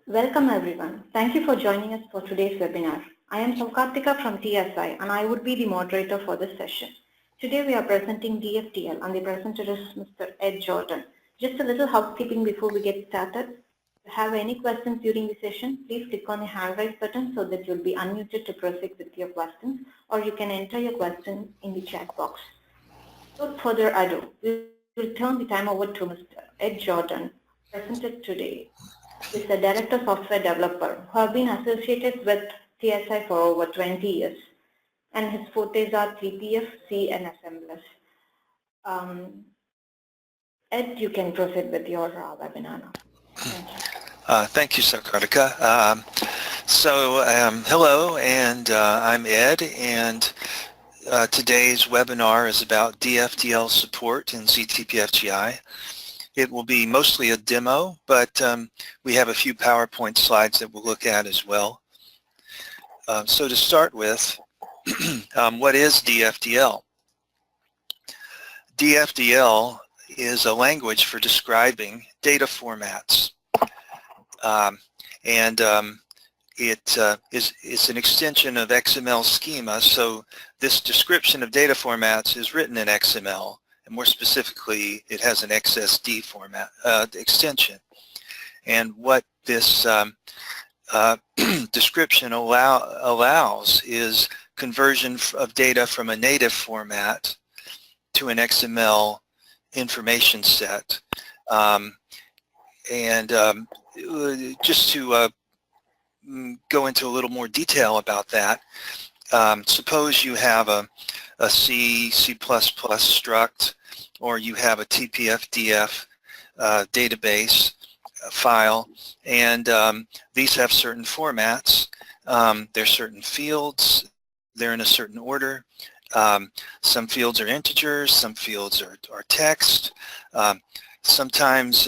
Welcome everyone. Thank you for joining us for today's webinar. I am Saukartika from TSI and I would be the moderator for this session. Today we are presenting Dfdl and the presenter is Mr. Ed Jordan. Just a little housekeeping before we get started. If you have any questions during the session, please click on the hand raise button so that you'll be unmuted to proceed with your questions, or you can enter your question in the chat box. Without further ado, we will turn the time over to Mr. Ed Jordan, presenter today. Is a director software developer who have been associated with TSI for over 20 years, and his fortes are zTPF, C, and assemblers. Ed, you can proceed with your webinar now. Thank you. Thank you, Saukartika. Hello, and I'm Ed, and today's webinar is about Dfdl support in zTPFGI. It will be mostly a demo, but we have a few PowerPoint slides that we'll look at as well. So to start with, what is Dfdl? Dfdl is a language for describing data formats. It's an extension of XML schema, so this description of data formats is written in XML. More specifically, it has an XSD format extension. And what this description allows is conversion of data from a native format to an XML information set. Just to go into a little more detail about that, suppose you have a C, C++ struct, or you have a TPFDF database file, and these have certain formats. There's certain fields, they're in a certain order. Some fields are integers, some fields are text. Sometimes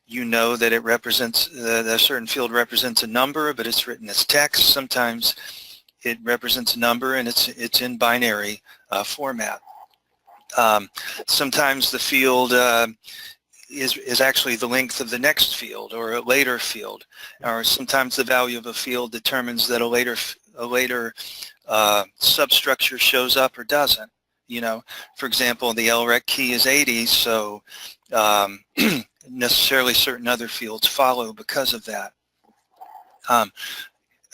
you know that it represents, a certain field represents a number, but it's written as text. Sometimes it represents a number and it's in binary format. Sometimes the field is actually the length of the next field or a later field, or sometimes the value of a field determines that a later substructure shows up or doesn't. You know, for example, the LREC key is 80, so necessarily certain other fields follow because of that.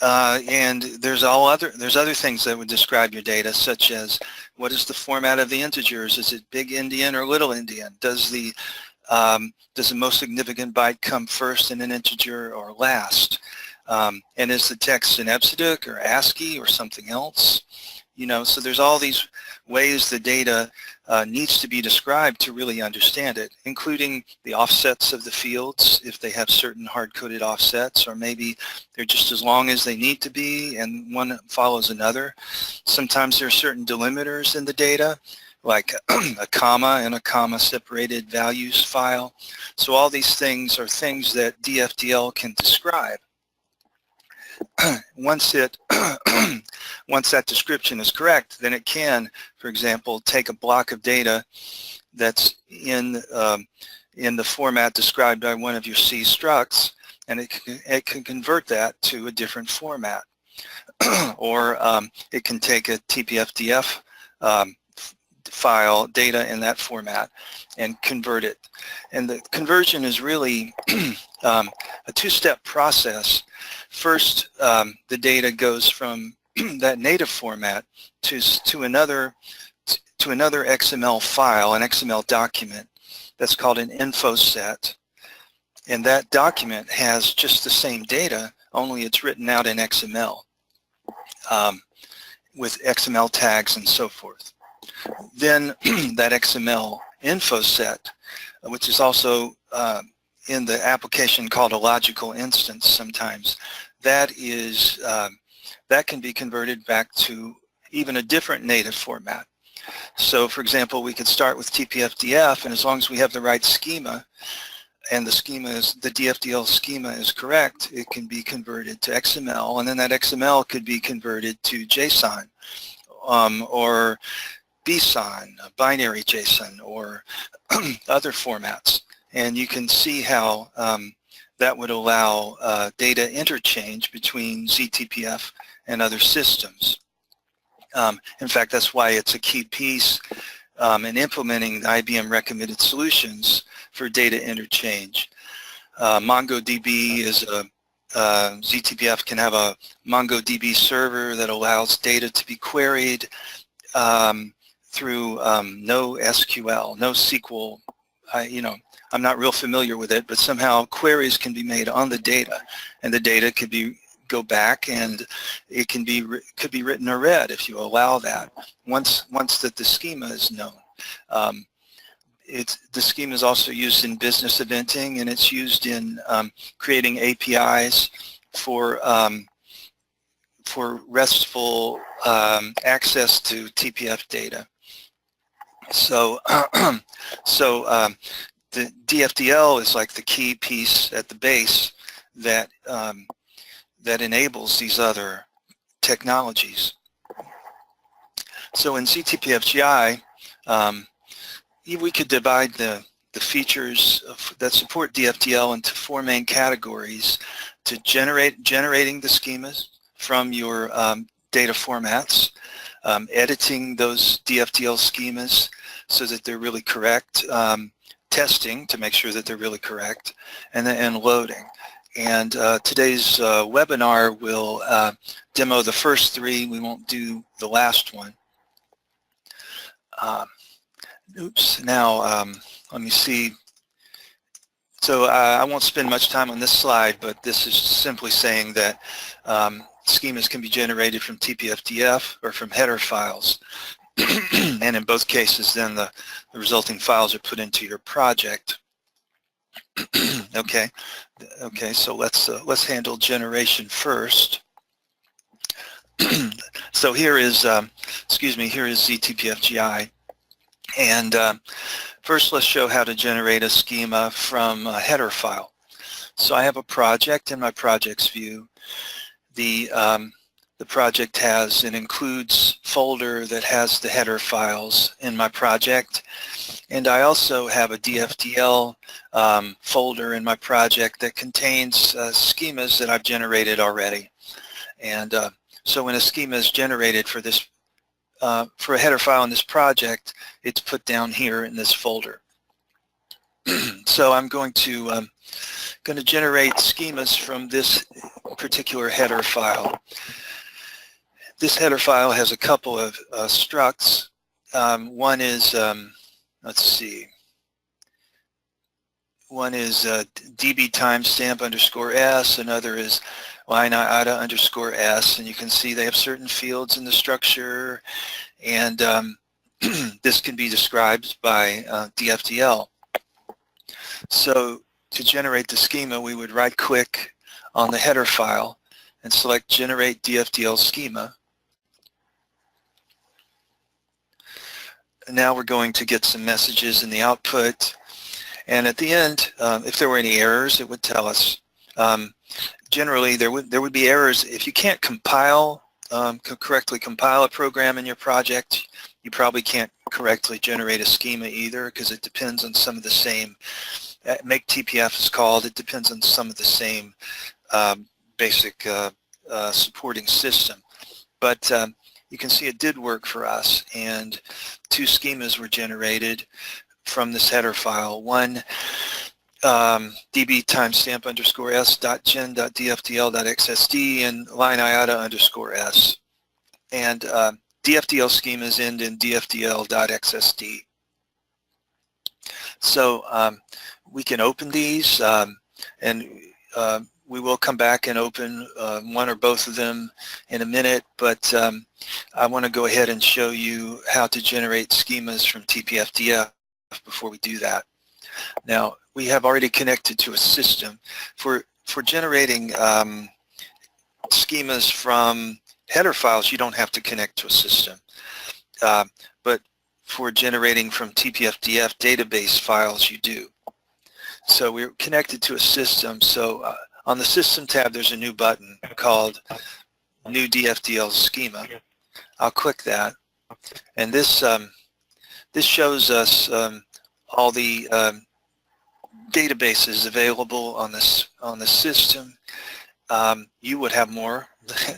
And there's other things that would describe your data, such as what is the format of the integers? Is it big endian or little endian? Does the most significant byte come first in an integer or last? And is the text in EBCDIC or ASCII or something else? You know, so there's all these ways the data needs to be described to really understand it, including the offsets of the fields, if they have certain hard-coded offsets, or maybe they're just as long as they need to be and one follows another. Sometimes there are certain delimiters in the data, like a comma and a comma separated values file. So all these things are things that Dfdl can describe. Once that description is correct, then it can, for example, take a block of data that's in the format described by one of your C structs, and it can convert that to a different format. Or it can take a TPFDF file, data in that format, and convert it. And the conversion is really a two-step process. First, the data goes from that native format to another XML file, an XML document that's called an info set. And that document has just the same data, only it's written out in XML with XML tags and so forth. Then that XML info set, which is also in the application called a logical instance sometimes, that can be converted back to even a different native format. So for example, we could start with TPFDF, and as long as we have the right schema, and the Dfdl schema is correct, it can be converted to XML, and then that XML could be converted to JSON or BSON, binary JSON, or other formats. And you can see how that would allow data interchange between zTPF and other systems. In fact, that's why it's a key piece in implementing the IBM recommended solutions for data interchange. MongoDB is a zTPF can have a MongoDB server that allows data to be queried through no SQL, no SQL. I'm not real familiar with it, but somehow queries can be made on the data, and the data could go back, and it could be written or read if you allow that. Once that the schema is known. The schema is also used in business eventing, and it's used in creating APIs for RESTful access to TPF data. So, the Dfdl is like the key piece at the base that that enables these other technologies. So in zTPFGI, we could divide the features that support Dfdl into 4 main categories: to generating the schemas from your data formats, editing those Dfdl schemas so that they're really correct, testing to make sure that they're really correct, and loading. And today's webinar will demo the first 3. We won't do the last one. Oops, now let me see. So I won't spend much time on this slide, but this is simply saying that schemas can be generated from TPFDF or from header files. And in both cases, then the resulting files are put into your project. Okay, so let's handle generation first. So here is, here is zTPFGI. And first, let's show how to generate a schema from a header file. So I have a project in my projects view. The project has an includes folder that has the header files in my project. And I also have a Dfdl folder in my project that contains schemas that I've generated already. And so when a schema is generated for this for a header file in this project, it's put down here in this folder. So I'm going to generate schemas from this particular header file. This header file has a couple of structs. One is, let's see, one is db timestamp _s, another is line iota _s, and you can see they have certain fields in the structure, and this can be described by Dfdl. So to generate the schema, we would right-click on the header file and select Generate Dfdl Schema. And now we're going to get some messages in the output, and at the end, if there were any errors, it would tell us. Generally, there would be errors if you can't compile, correctly compile a program in your project. You probably can't correctly generate a schema either, because it depends on some of the same, make TPF is called, it depends on some of the same basic supporting system. But you can see it did work for us, and 2 schemas were generated from this header file. One, db timestamp _s.gen.dfdl.xsd and line iota _s. And Dfdl schemas end in dfdl.xsd. So we can open these, and we will come back and open one or both of them in a minute, but I want to go ahead and show you how to generate schemas from TPFDF before we do that. Now, we have already connected to a system. For generating schemas from header files, you don't have to connect to a system. But for generating from TPFDF database files, you do. So we're connected to a system. So on the System tab, there's a new button called New Dfdl Schema. I'll click that, and this shows us all the databases available on the system. You would have more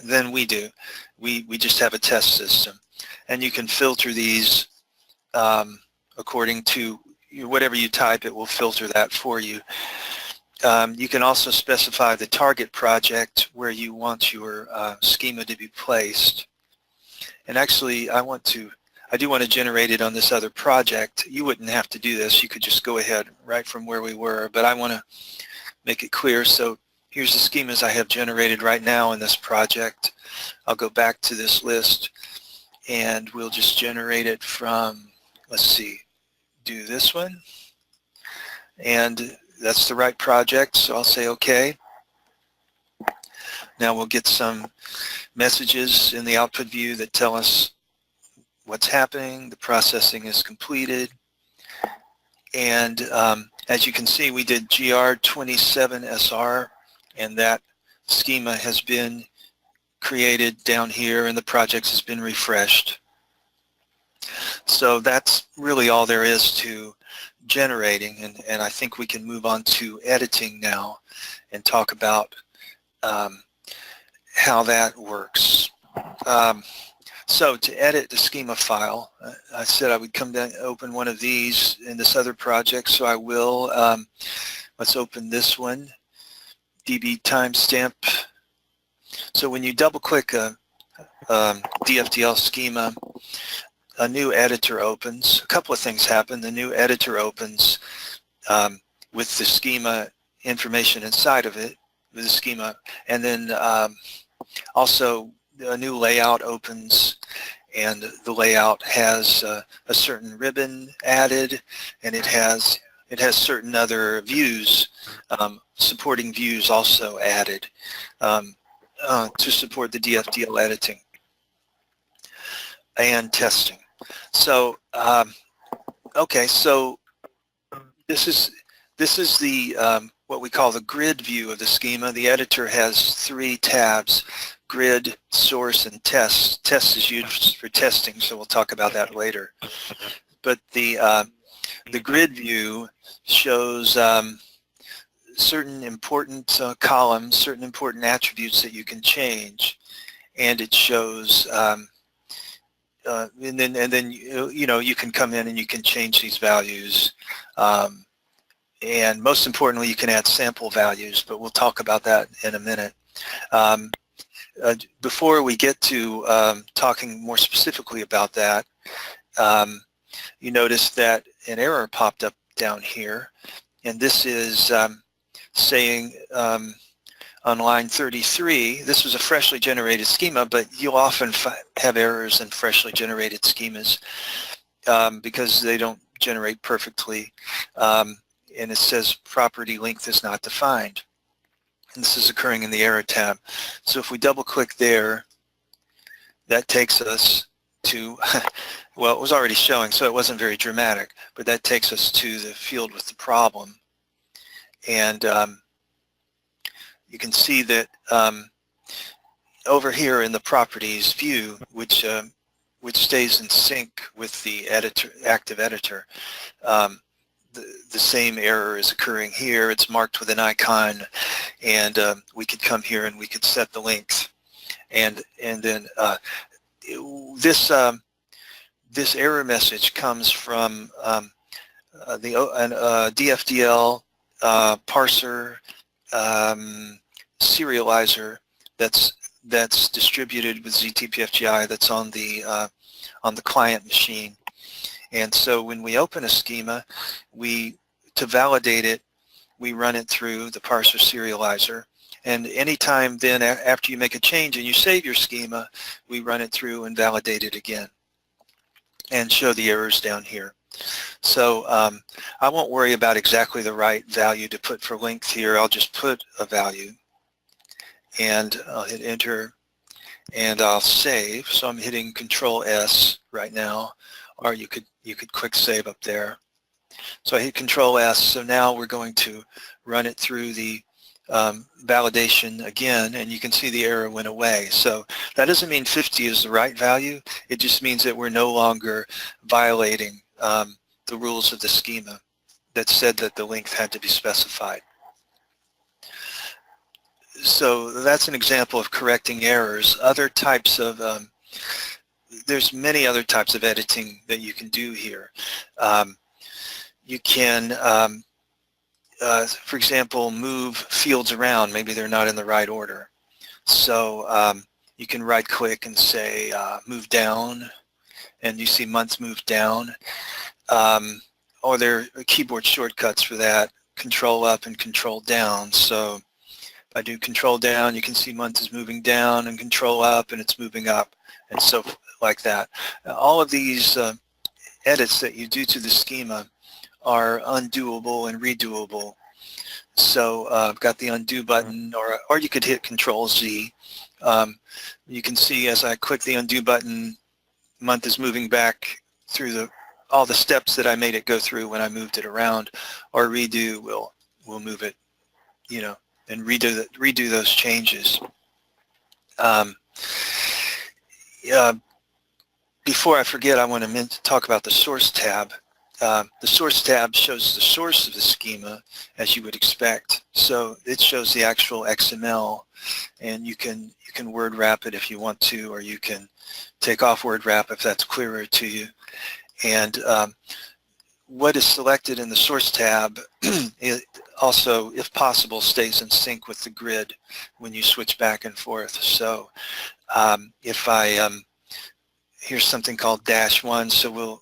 than we do. We just have a test system, and you can filter these according to whatever you type. It will filter that for you. You can also specify the target project where you want your schema to be placed. And actually, I do want to generate it on this other project. You wouldn't have to do this. You could just go ahead right from where we were, but I want to make it clear. So here's the schemas I have generated right now in this project. I'll go back to this list, and we'll just generate it from, let's see, do this one. And that's the right project, so I'll say OK. Now we'll get some messages in the output view that tell us what's happening. The processing is completed. And as you can see, we did gr27sr, and that schema has been created down here, and the project has been refreshed. So that's really all there is to generating, and I think we can move on to editing now and talk about how that works. So to edit the schema file, I said I would come down, open one of these in this other project, so I will. Let's open this one, db timestamp. So when you double click a Dfdl schema, a new editor opens. A couple of things happen. The new editor opens with the schema information inside of it, with the schema, and then also a new layout opens, and the layout has a certain ribbon added, and it has certain other views, supporting views also added to support the Dfdl editing and testing. So okay, so this is the what we call the grid view of the schema. The editor has 3 tabs: grid, source, and test. Test is used for testing, so we'll talk about that later. But the grid view shows certain important columns, certain important attributes that you can change, and it shows and then you know, you can come in and you can change these values, and most importantly, you can add sample values, but we'll talk about that in a minute. Before we get to talking more specifically about that, you notice that an error popped up down here, and this is saying on line 33, this was a freshly generated schema, but you'll often have errors in freshly generated schemas because they don't generate perfectly, and it says property length is not defined. And this is occurring in the error tab. So if we double click there, that takes us to, well, it was already showing, so it wasn't very dramatic, but that takes us to the field with the problem. And you can see that over here in the properties view, which stays in sync with the editor, active editor, the same error is occurring here. It's marked with an icon, and we could come here and we could set the length, and then this error message comes from the Dfdl parser serializer that's distributed with zTPFGI, that's on the client machine. And so when we open a schema, to validate it, we run it through the parser serializer. And anytime then after you make a change and you save your schema, we run it through and validate it again and show the errors down here. So I won't worry about exactly the right value to put for length here. I'll just put a value, and I'll hit enter, and I'll save. So I'm hitting Control S right now, or you could click save up there. So I hit Control S. So now we're going to run it through the validation again, and you can see the error went away. So that doesn't mean 50 is the right value. It just means that we're no longer violating the rules of the schema that said that the length had to be specified. So that's an example of correcting errors. Other types of, there's many other types of editing that you can do here. You can, for example, move fields around. Maybe they're not in the right order. So you can right-click and say move down, and you see months moved down. Or there are keyboard shortcuts for that, Control up and Control down. So if I do Control down, you can see month is moving down, and Control up and it's moving up, and so like that. All of these edits that you do to the schema are undoable and redoable. So I've got the undo button, or you could hit Control Z. You can see as I click the undo button, month is moving back through all the steps that I made it go through when I moved it around, or redo will move it, you know, and redo those changes. Before I forget, I want to talk about the source tab. The source tab shows the source of the schema, as you would expect. So it shows the actual XML, and you can word wrap it if you want to, or you can take off word wrap if that's clearer to you. And what is selected in the source tab it also, if possible, stays in sync with the grid when you switch back and forth. So if I, here's something called -1, so we'll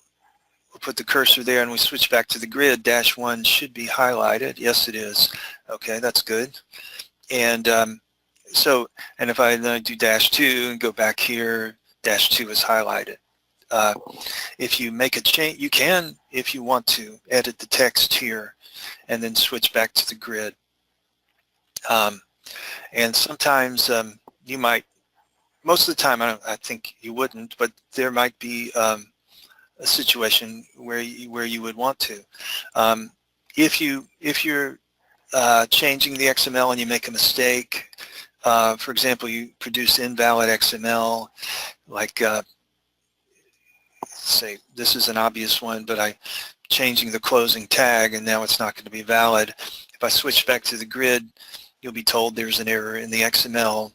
put the cursor there and we switch back to the grid. -1 should be highlighted. Yes, it is. Okay, that's good. And and if I then do -2 and go back here, -2 is highlighted. If you make a change, you can, if you want to, edit the text here and then switch back to the grid. And sometimes you might, most of the time I think you wouldn't, but there might be a situation where you would want to. If you're changing the XML and you make a mistake, for example, you produce invalid XML, like say this is an obvious one, but I'm changing the closing tag and now it's not going to be valid. If I switch back to the grid, you'll be told there's an error in the XML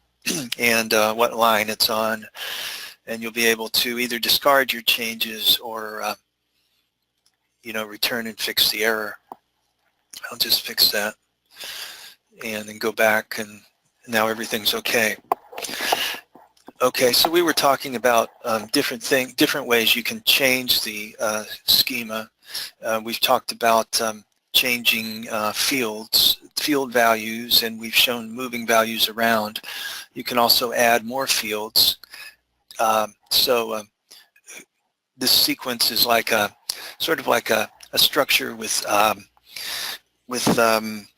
and what line it's on, and you'll be able to either discard your changes or you know, return and fix the error. I'll just fix that and then go back, and now everything's okay. Okay, so we were talking about different ways you can change the schema. We've talked about changing field values, and we've shown moving values around. You can also add more fields. This sequence is like sort of like a structure with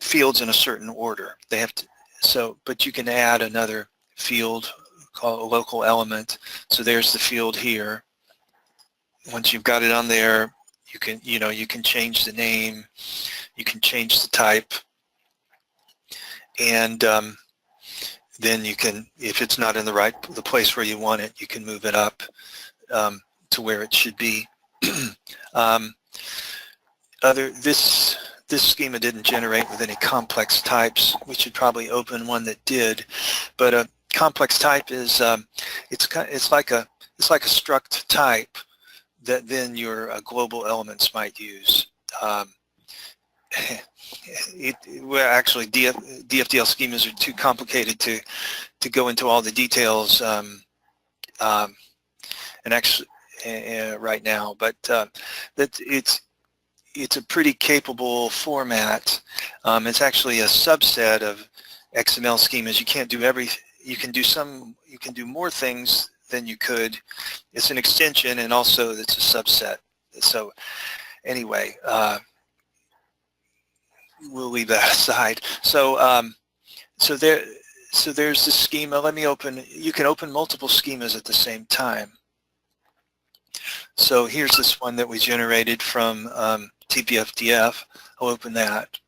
fields in a certain order. They have to, but you can add another field called a local element. So there's the field here. Once you've got it on there, you can change the name, you can change the type, and then you can, if it's not in the place where you want it, you can move it up to where it should be. This schema didn't generate with any complex types. We should probably open one that did, but a complex type is it's like a struct type that then your global elements might use. Well, actually, Dfdl schemas are too complicated to go into all the details and actually right now, but that it's a pretty capable format. It's actually a subset of XML schemas. You can't do everything. You can do more things than you could. It's an extension, and also it's a subset. So anyway, we'll leave that aside. So there's the schema. Let me open. You can open multiple schemas at the same time. So here's this one that we generated from TPFDF. I'll open that.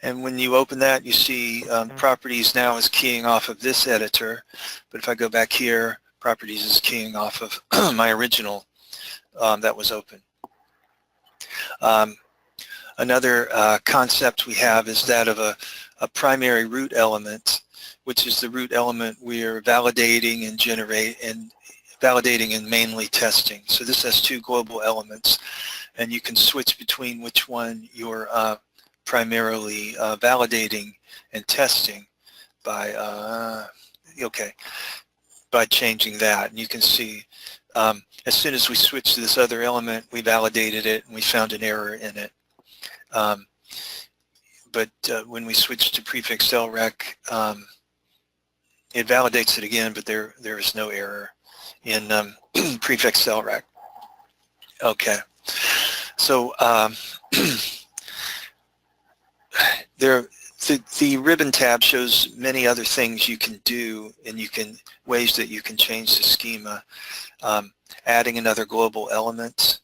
And when you open that, you see properties now is keying off of this editor. But if I go back here, properties is keying off of my original that was open. Another concept we have is that of a primary root element, which is the root element we are validating and mainly testing. So this has two global elements, and you can switch between which one you're primarily validating and testing by by changing that. And you can see as soon as we switched to this other element, we validated it and we found an error in it. But when we switch to prefix LREC, it validates it again, but there is no error in prefix LREC. Okay, so the ribbon tab shows many other things you can do, and ways that you can change the schema. Adding another global element.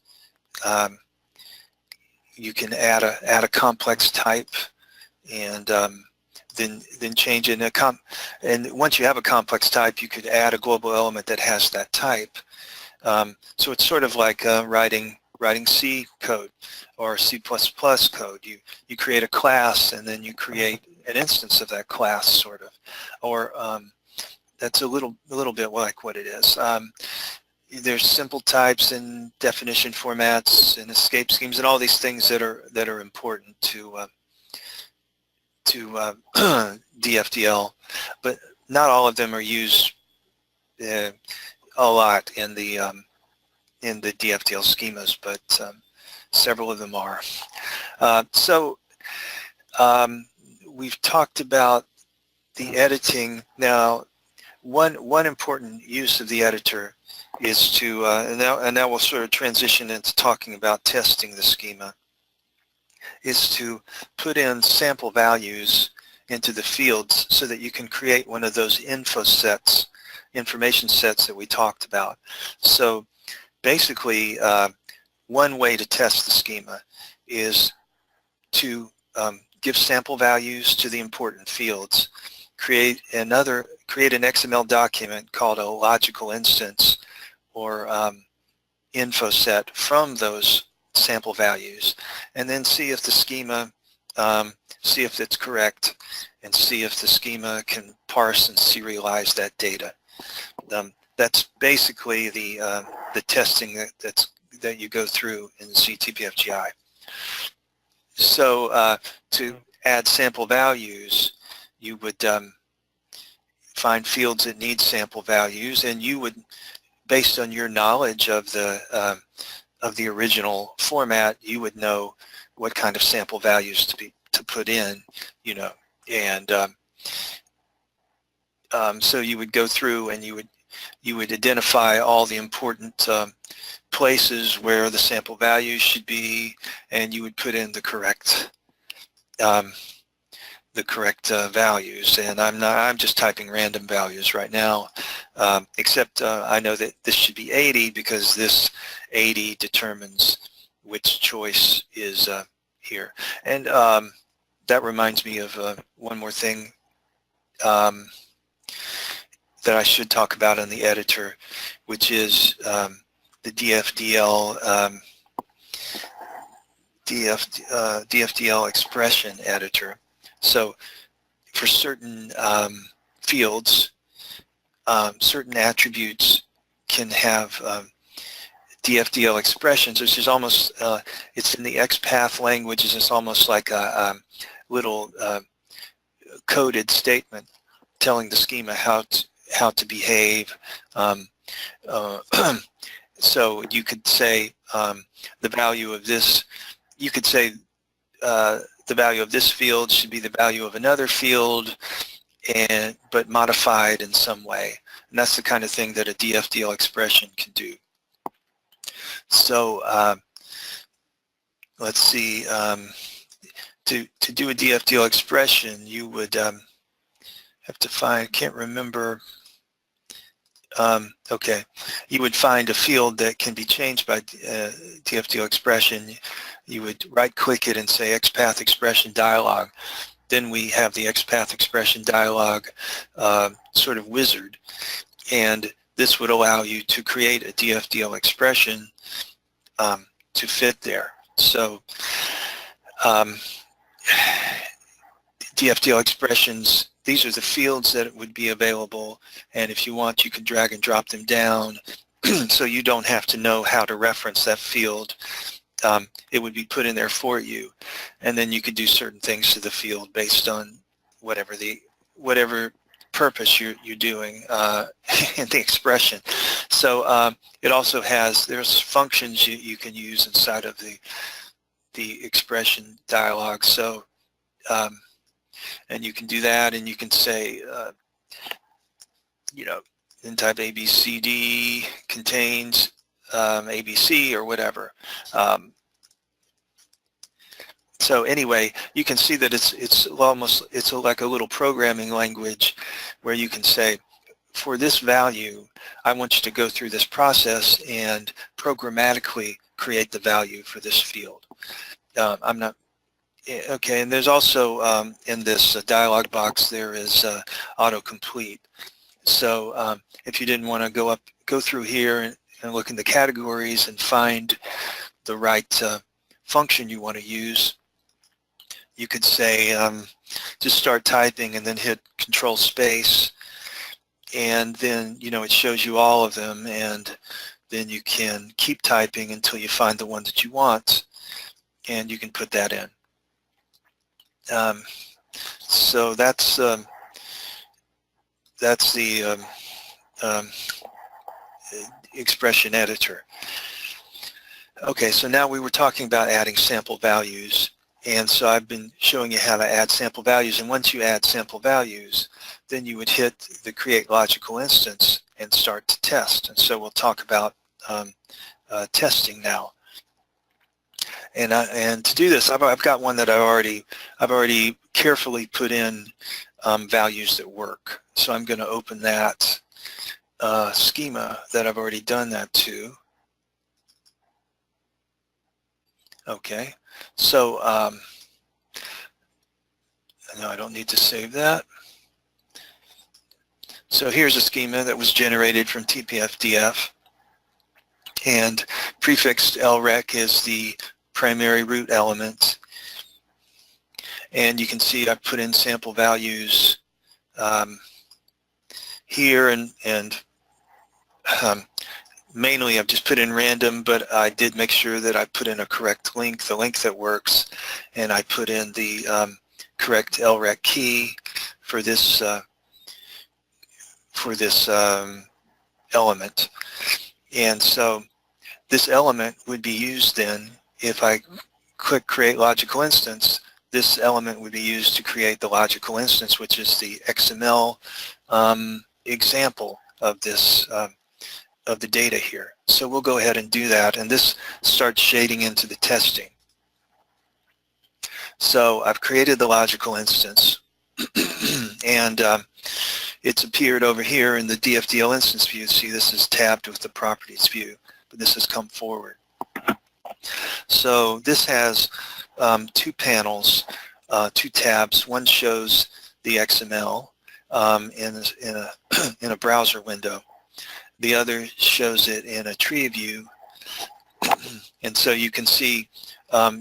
You can add a complex type, and then change it. And once you have a complex type, you could add a global element that has that type. So it's sort of like writing C code or C++ code. You create a class, and then you create an instance of that class, sort of. Or that's a little bit like what it is. There's simple types and definition formats and escape schemes and all these things that are important to Dfdl, but not all of them are used a lot in the Dfdl schemas, but several of them are. So we've talked about the editing. Now, one important use of the editor is to, and now we'll sort of transition into talking about testing the schema, is to put in sample values into the fields so that you can create one of those information sets that we talked about. So basically, one way to test the schema is to give sample values to the important fields, create an XML document called a logical instance or info set from those sample values, and then see if the schema, see if it's correct, and see if the schema can parse and serialize that data. That's basically the testing that you go through in zTPFGI. So to add sample values, you would find fields that need sample values, and you would, based on your knowledge of the original format, you would know what kind of sample values to put in, and so you would go through and you would identify all the important places where the sample values should be, and you would put in the correct values. And I'm just typing random values right now, except I know that this should be 80 because this 80 determines which choice is here. And that reminds me of one more thing that I should talk about in the editor, which is the Dfdl Expression editor. So for certain fields, certain attributes can have Dfdl Expressions, which is almost, it's in the XPath languages. It's almost like a little coded statement telling the schema how to behave. So you could say the value of this, you could say the value of this field should be the value of another field, but modified in some way. And that's the kind of thing that a Dfdl expression can do. So let's see, to do a Dfdl expression, you would have to find, can't remember, okay, you would find a field that can be changed by Dfdl expression. You would right-click it and say XPath expression dialog. Then we have the XPath expression dialog sort of wizard, and this would allow you to create a Dfdl expression to fit there. So Dfdl expressions, these are the fields that would be available, and if you want, you can drag and drop them down so you don't have to know how to reference that field. It would be put in there for you, and then you could do certain things to the field based on whatever purpose you're doing in the expression. So it also there's functions you can use inside of the expression dialog. So and you can do that, and you can say, in type ABCD contains ABC or whatever. So anyway, you can see that it's like a little programming language where you can say, for this value, I want you to go through this process and programmatically create the value for this field. Okay, and there's also in this dialog box there is autocomplete. So if you didn't want to go through here and look in the categories and find the right function you want to use, you could say just start typing and then hit Control Space, and then it shows you all of them, and then you can keep typing until you find the one that you want, and you can put that in. So that's the expression editor. Okay, so now we were talking about adding sample values, and so I've been showing you how to add sample values, and once you add sample values, then you would hit the Create Logical Instance and start to test. And so we'll talk about testing now. And to do this, I've got one that I've already carefully put in values that work. So I'm going to open that schema that I've already done that to. Okay, so no, I don't need to save that. So here's a schema that was generated from TPFDF, and prefixed LREC is the primary root element, and you can see I've put in sample values here, and mainly I've just put in random, but I did make sure that I put in a correct link, the link that works, and I put in the correct LREC key for this element. And so this element would be used then, if I click Create Logical Instance, this element would be used to create the logical instance, which is the XML example of this of the data here. So we'll go ahead and do that, and this starts shading into the testing. So I've created the logical instance, and it's appeared over here in the Dfdl instance view. See, this is tabbed with the properties view, but this has come forward. So this has two panels, two tabs. One shows the XML in a browser window. The other shows it in a tree view. And so you can see,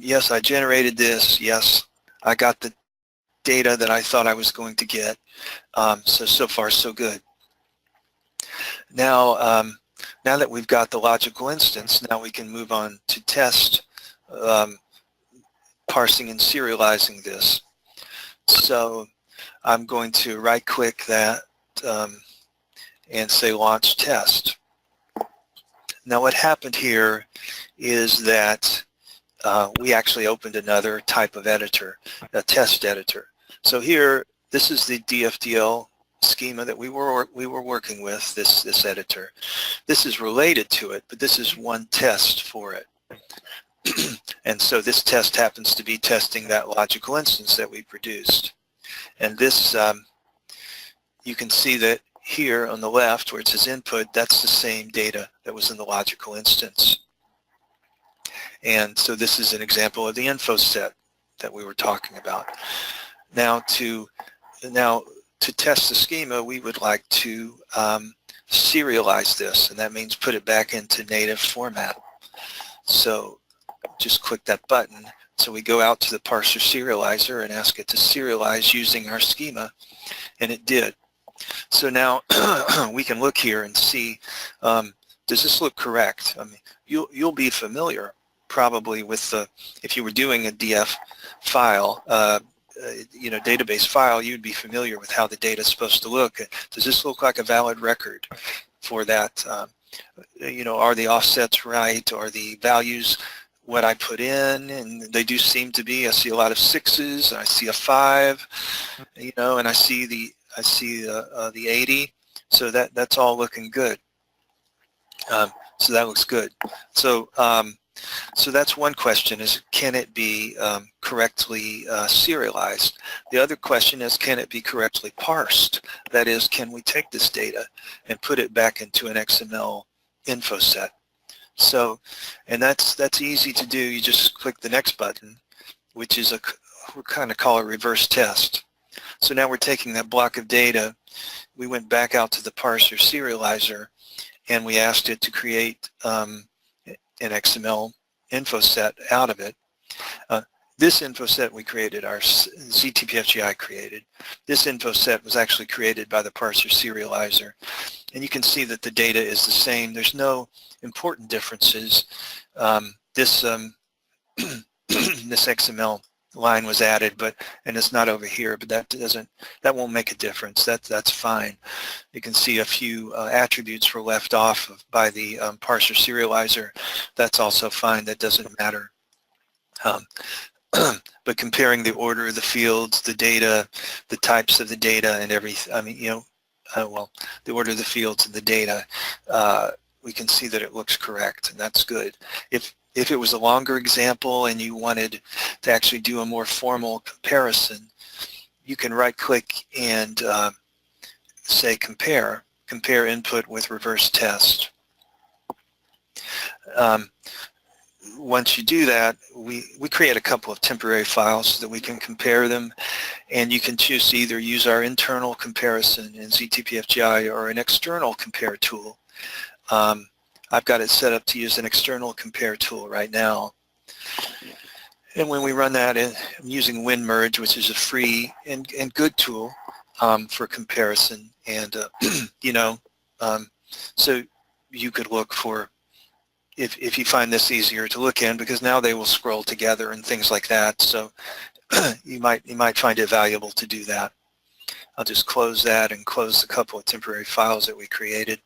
yes, I generated this. Yes, I got the data that I thought I was going to get. So far, so good. Now, now that we've got the logical instance, now we can move on to test parsing and serializing this. So I'm going to right-click that and say Launch Test. Now what happened here is that we actually opened another type of editor, a test editor. So here, this is the Dfdl schema that we were working with, this editor. This is related to it, but this is one test for it. And so this test happens to be testing that logical instance that we produced. And this, you can see that here on the left where it says input, that's the same data that was in the logical instance. And so this is an example of the info set that we were talking about. Now to test the schema, we would like to serialize this, and that means put it back into native format. So just click that button. So we go out to the parser serializer and ask it to serialize using our schema, and it did. So now we can look here and see, does this look correct? I mean, you'll be familiar probably with if you were doing a DF file, database file, you'd be familiar with how the data is supposed to look. Does this look like a valid record for that? Are the offsets right? Are the values what I put in? And they do seem to be. I see a lot of 6s. I see a 5. And I see the 80. So that's all looking good. So that looks good. So that's one question: is can it be correctly serialized? The other question is, can it be correctly parsed? That is, can we take this data and put it back into an XML info set? So, and that's easy to do. You just click the next button, which is we kind of call a reverse test. So now we're taking that block of data. We went back out to the parser serializer, and we asked it to create an XML info set out of it. This info set we created, our zTPFGI created. This info set was actually created by the parser serializer. And you can see that the data is the same. There's no important differences. This XML line was added, and it's not over here, but that won't make a difference. That's fine. You can see a few attributes were left off by the parser serializer. That's also fine. That doesn't matter. But comparing the order of the fields, the data, the types of the data, and everything, the order of the fields and the data, we can see that it looks correct, and that's good. If it was a longer example and you wanted to actually do a more formal comparison, you can right-click and say compare input with reverse test. Once you do that, we create a couple of temporary files so that we can compare them, and you can choose to either use our internal comparison in zTPFGI or an external compare tool. I've got it set up to use an external compare tool right now. And when we run that, I'm using WinMerge, which is a free and good tool for comparison. And, so you could look for, if you find this easier to look in, because now they will scroll together and things like that. So you might find it valuable to do that. I'll just close that and close a couple of temporary files that we created.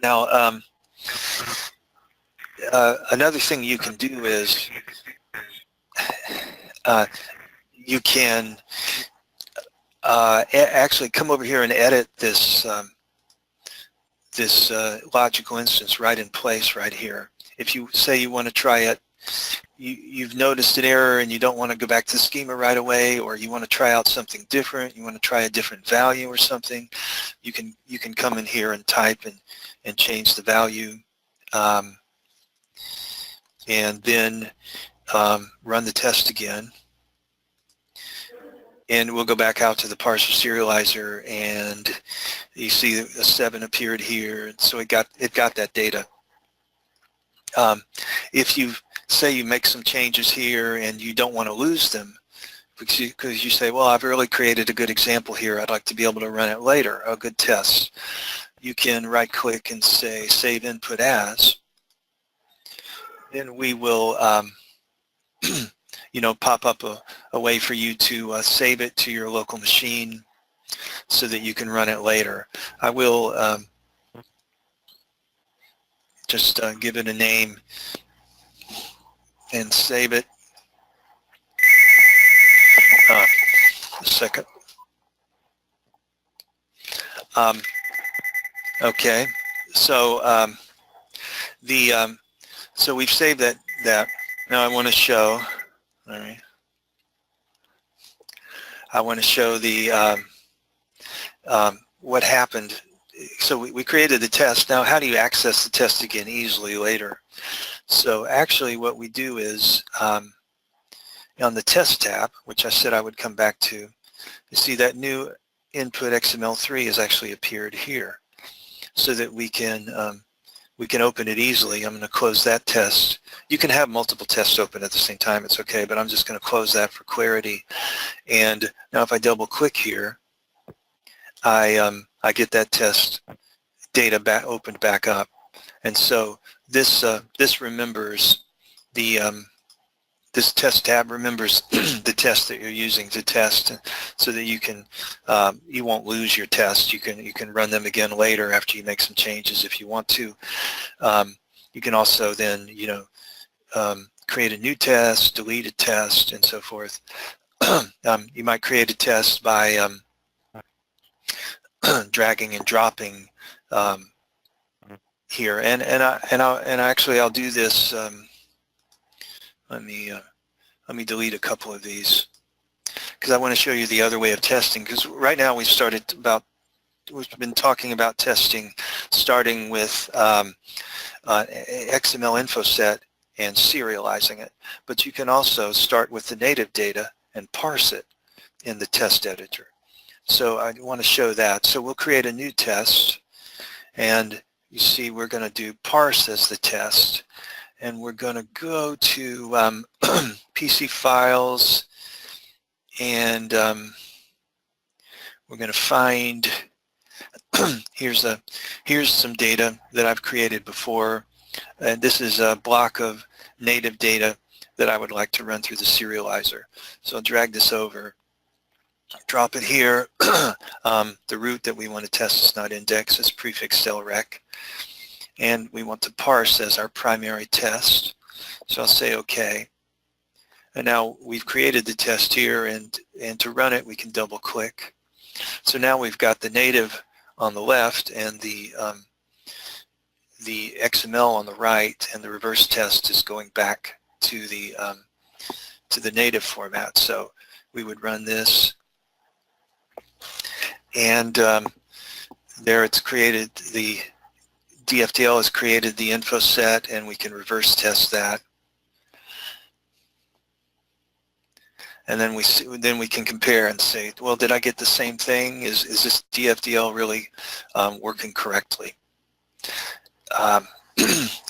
Now, another thing you can do is you can actually come over here and edit this this logical instance right in place right here. If you say you want to try it, you've noticed an error and you don't want to go back to the schema right away, or you want to try out something different, you want to try a different value or something, you can come in here and type and change the value, and then run the test again. And we'll go back out to the parser serializer, and you see a 7 appeared here, and so it got that data. If you say you make some changes here and you don't want to lose them, because you say, well, I've really created a good example here, I'd like to be able to run it later, a good test, you can right-click and say Save Input As. Then we will pop up a way for you to save it to your local machine so that you can run it later. I will just give it a name and save it. A second. Okay, so so we've saved that. Now I want to show. All right. I want to show the what happened. So we created the test. Now, how do you access the test again easily later? So actually what we do is on the test tab, which I said I would come back to, you see that new input XML3 has actually appeared here, so that we can we can open it easily. I'm going to close that test. You can have multiple tests open at the same time. It's okay, but I'm just going to close that for clarity. And now if I double click here, I get that test data opened back up. And so this remembers the this test tab remembers the test that you're using to test, so that you can you won't lose your test. You can run them again later after you make some changes if you want to. You can also then create a new test, delete a test, and so forth. You might create a test by dragging and dropping here, and actually I'll do this. Let me delete a couple of these because I want to show you the other way of testing. Because right now we've been talking about testing, starting with XML info set and serializing it. But you can also start with the native data and parse it in the test editor. So I want to show that. So we'll create a new test, and you see we're going to do parse as the test, and we're going to go to PC files, and we're going to find here's some data that I've created before, and this is a block of native data that I would like to run through the serializer. So I'll drag this over, drop it here. The root that we want to test is not indexed, it's prefix delrec, and we want to parse as our primary test. So I'll say OK. And now we've created the test here, and to run it we can double click. So now we've got the native on the left and the XML on the right, and the reverse test is going back to the native format. So we would run this, and there it's created, the Dfdl has created the info set, and we can reverse test that. And then we can compare and say, well, did I get the same thing? Is this Dfdl really working correctly?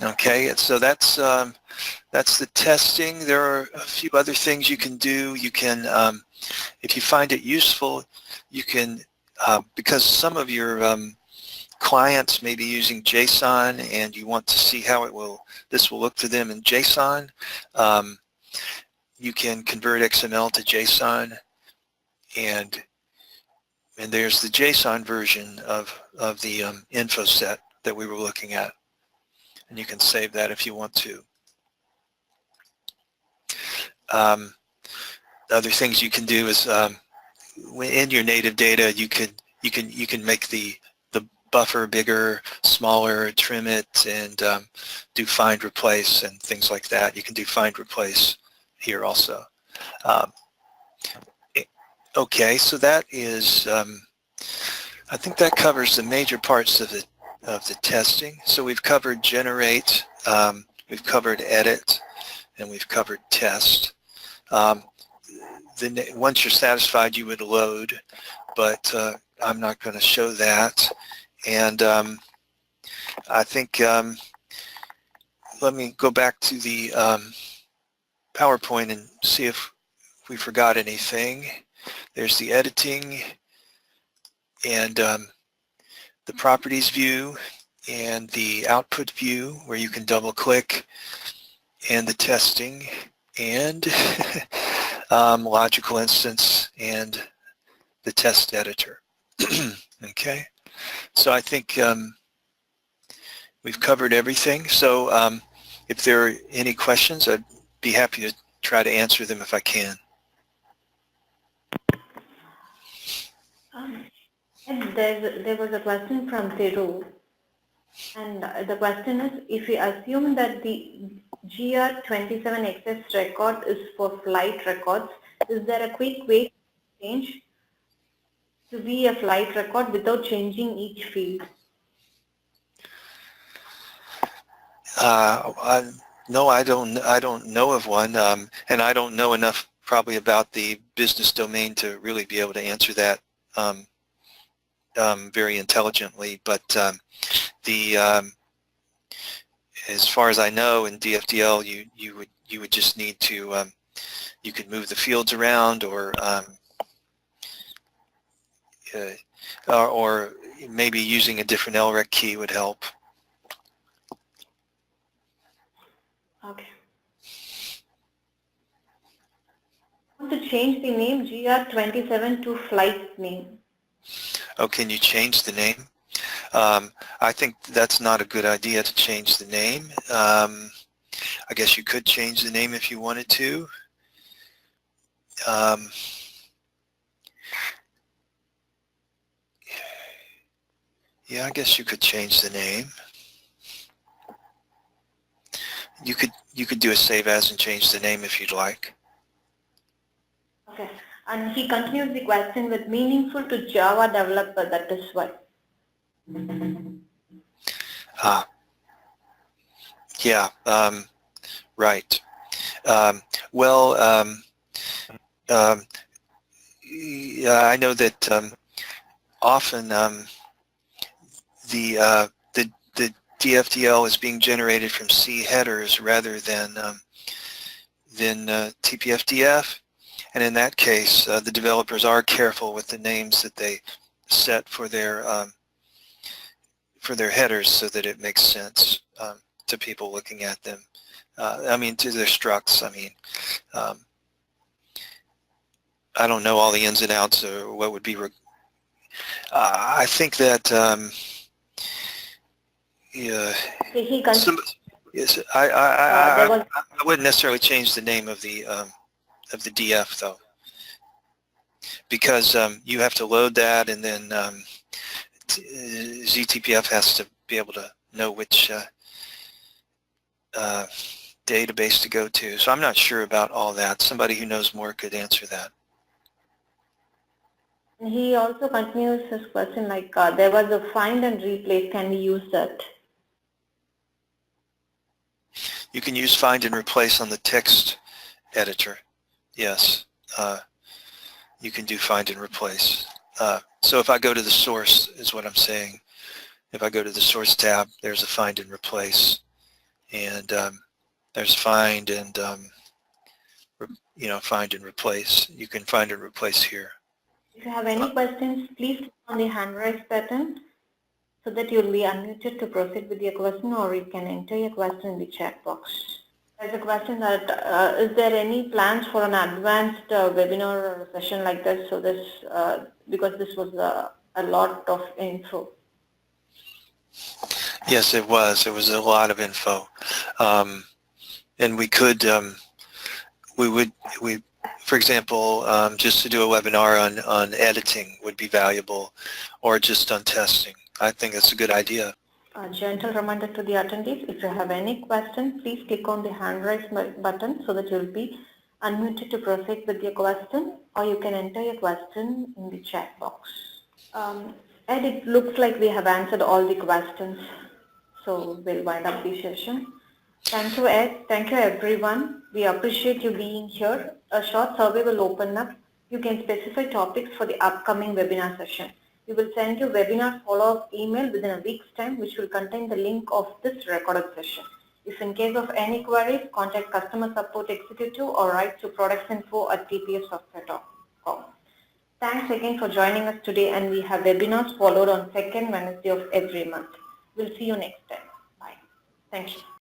Okay, so that's the testing. There are a few other things you can do. You can, if you find it useful, you can, because some of your clients may be using JSON, and you want to see how this will look to them in JSON. You can convert XML to JSON, and there's the JSON version of the info set that we were looking at, and you can save that if you want to. Other things you can do is in your native data, you can make the buffer bigger, smaller, trim it, and do find replace and things like that. You can do find replace here also. Okay, so that is, I think that covers the major parts of the testing. So we've covered generate, we've covered edit, and we've covered test. Once you're satisfied, you would load, but I'm not going to show that. And I think, let me go back to the PowerPoint and see if we forgot anything. There's the editing, and the properties view, and the output view where you can double click, and the testing, and logical instance, and the test editor. Okay, so I think we've covered everything. So if there are any questions, I'd be happy to try to answer them if I can. And there was a question from Thiru, and the question is, if we assume that the GR27XS record is for flight records, is there a quick way to change to be a flight record without changing each field? No, I don't know of one, and I don't know enough probably about the business domain to really be able to answer that very intelligently. But as far as I know, in DFDL, you would just need to you could move the fields around, or maybe using a different LREC key would help. Okay. I want to change the name GR27 to flight name. Oh, can you change the name? I think that's not a good idea to change the name. I guess you could change the name if you wanted to. Yeah, I guess you could change the name. You could do a save as and change the name if you'd like. Okay. And he continues the question with meaningful to Java developer, that is why. Yeah, right. Well, yeah, I know that often the DFDL is being generated from C headers rather than TPFDF, and in that case, the developers are careful with the names that they set for their headers so that it makes sense to people looking at them. I mean, to their structs. I mean, I don't know all the ins and outs or what would be. I think that yeah. Yes, I wouldn't necessarily change the name of the DF though, because you have to load that, and then zTPF has to be able to know which database to go to. So I'm not sure about all that. Somebody who knows more could answer that. He also continues his question like there was a find and replace. Can we use that? You can use find and replace on the text editor. Yes, you can do find and replace. So if I go to the source, is what I'm saying. If I go to the source tab, there's a find and replace, and there's find and find and replace. You can find and replace here. If you have any questions, please click on the hand raise button so that you'll be unmuted to proceed with your question, or you can enter your question in the chat box. There's a question that is there any plans for an advanced webinar or session like this? So this because this was a lot of info. Yes, it was. It was a lot of info, and we could, for example, just to do a webinar on editing would be valuable, or just on testing. I think that's a good idea. A gentle reminder to the attendees: if you have any questions, please click on the hand raise button so that you'll be unmuted to proceed with your question, or you can enter your question in the chat box. Ed, it looks like we have answered all the questions, so we'll wind up the session. Thank you, Ed. Thank you, everyone. We appreciate you being here. A short survey will open up. You can specify topics for the upcoming webinar session. We will send you webinar follow-up email within a week's time, which will contain the link of this recorded session. If in case of any queries, contact customer support executive or write to productsinfo@tpfsoftware.com. Thanks again for joining us today, and we have webinars followed on second Wednesday of every month. We'll see you next time. Bye. Thank you.